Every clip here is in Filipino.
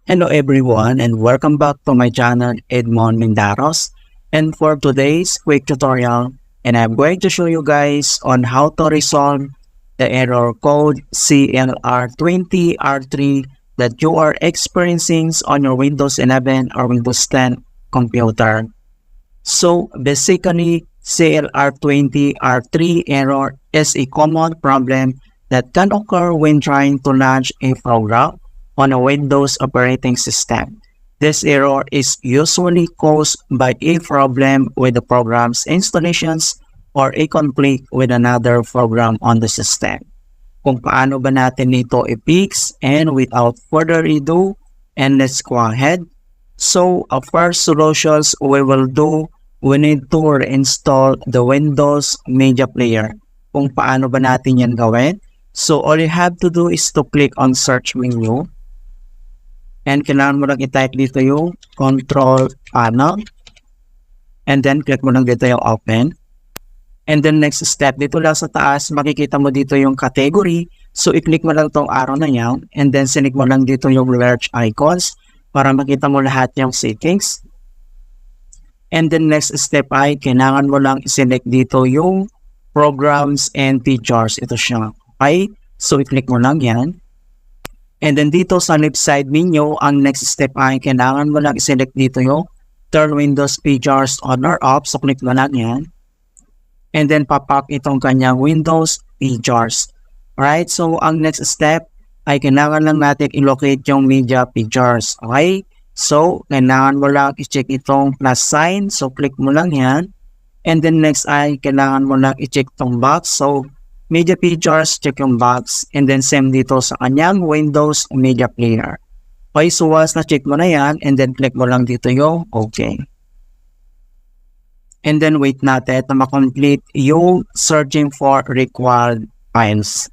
Hello everyone and welcome back to my channel Edmond Mindaros, and for today's quick tutorial I'm going to show you guys on how to resolve the error code CLR20R3 that you are experiencing on your Windows 11 or Windows 10 computer. So basically, CLR20R3 error is a common problem that can occur when trying to launch a program on a Windows operating system. This error is usually caused by a problem with the program's installations or a conflict with another program on the system. Kung paano ba natin ito i-fix, and without further ado, and let's go ahead. So, our first solutions we will do, we need to reinstall the Windows Media Player. Kung paano ba natin yan gawin? So, all you have to do is to click on search menu. And kailangan mo lang i-type dito yung control panel. And then click mo lang dito yung open. And then next step, dito lang sa taas, makikita mo dito yung category. So i-click mo lang tong arrow na yan. And then select mo lang dito yung merge icons para makita mo lahat yung settings. And then next step ay kailangan mo lang i-select dito yung programs and features. Ito siya. Okay? So i-click mo lang yan. And then dito sa left side menu, ang next step ay kailangan mo lang i-select dito yung turn Windows features on or off. So click mo lang yan. And then pop-up itong kanyang Windows features. Alright, so ang next step ay kailangan lang natin i-locate yung media features. Okay, so kailangan mo lang i-check itong plus sign. So click mo lang yan. And then next ay kailangan mo lang i-check itong box. So media features, check yung box, and then same dito sa kanyang Windows Media Player. Okay, so once na-check mo na yan, and then click mo lang dito yung OK. And then wait natin na ma-complete yung searching for required files.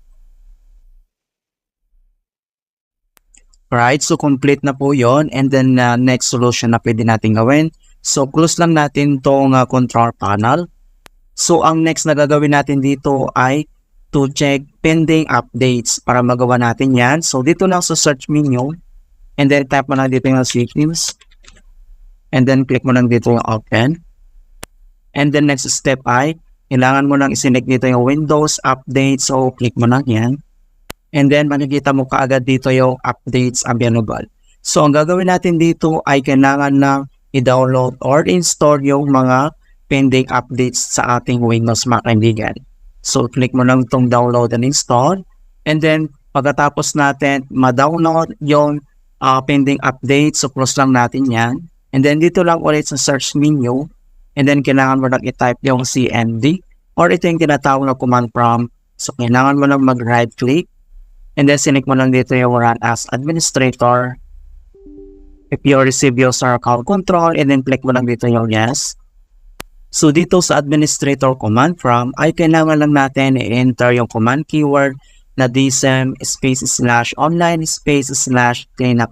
Alright, so complete na po yon, and then next solution na pwede natin gawin. So close lang natin itong control panel. So ang next na gagawin natin dito ay to check pending updates para magawa natin yan. So dito lang sa search menu, and then type mo lang dito yung settings, and then click mo lang dito yung open. And then next step ay kailangan mo lang i-select dito yung Windows Update. So click mo lang yan, and then makikita mo kaagad dito yung updates available. So ang gagawin natin dito ay kailangan lang i-download or install yung mga pending updates sa ating Windows Mac kaibigan. So, click mo lang itong download and install. And then, pagkatapos natin ma-download yung pending update, so close lang natin yan. And then, dito lang ulit sa search menu. And then, kailangan mo lang i-type yung CMD or ito yung tinatawag na command prompt. So, kailangan mo lang mag-right click. And then, select mo lang dito yung run as administrator. If you receive user account control, and then click mo lang dito yung yes. So dito sa administrator command prompt ay kailangan lang natin i-enter yung command keyword na dsm /online /cleanup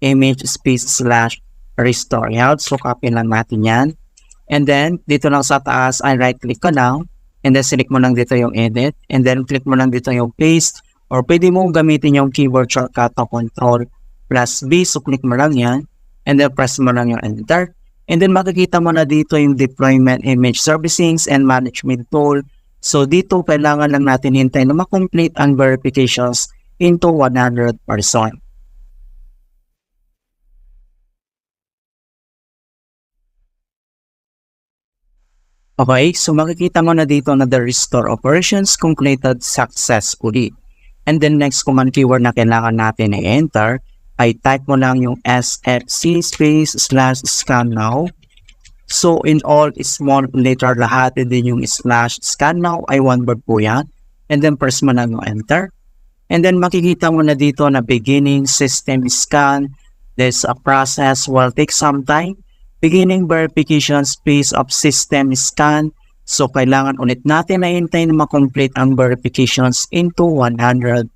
image /restore. So copy lang natin yan. And then dito lang sa taas ay right click ka lang, and then select mo lang dito yung edit, and then click mo lang dito yung paste, or pwede mo gamitin yung keyboard shortcut na Ctrl+B. So click mo lang yan, and then press mo lang yung enter. And then makikita mo na dito yung deployment image servicings and management tool. So dito kailangan lang natin hintayin na makomplete ang verifications into 100%. Okay, so makikita mo na dito na the restore operations completed successfully. And then next command keyword na kailangan natin i-enter ay type mo lang yung sfc /scan now. So in all small letter lahat din yung /scan now ay one word po yan. And then press mo lang yung enter. And then makikita mo na dito na beginning system scan. This process will take some time. Beginning verification phase of system scan. So kailangan ulit natin na hintayin na makomplete ang verifications into 100%.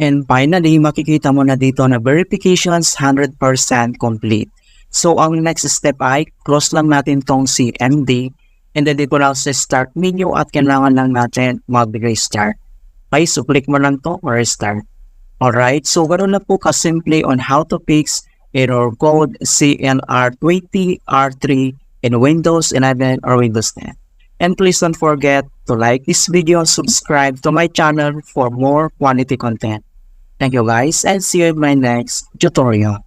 And finally, makikita mo na dito na verifications 100% complete. So, ang next step ay close lang natin tong CMD, and then dito lang sa start menu at kailangan lang natin mag-restart. Okay, so click mo lang to or restart. Alright, so ganoon na po kasimple on how to fix error code CLR20R3 in Windows 11 or Windows 10. And please don't forget to like this video, subscribe to my channel for more quality content. Thank you guys and see you in my next tutorial.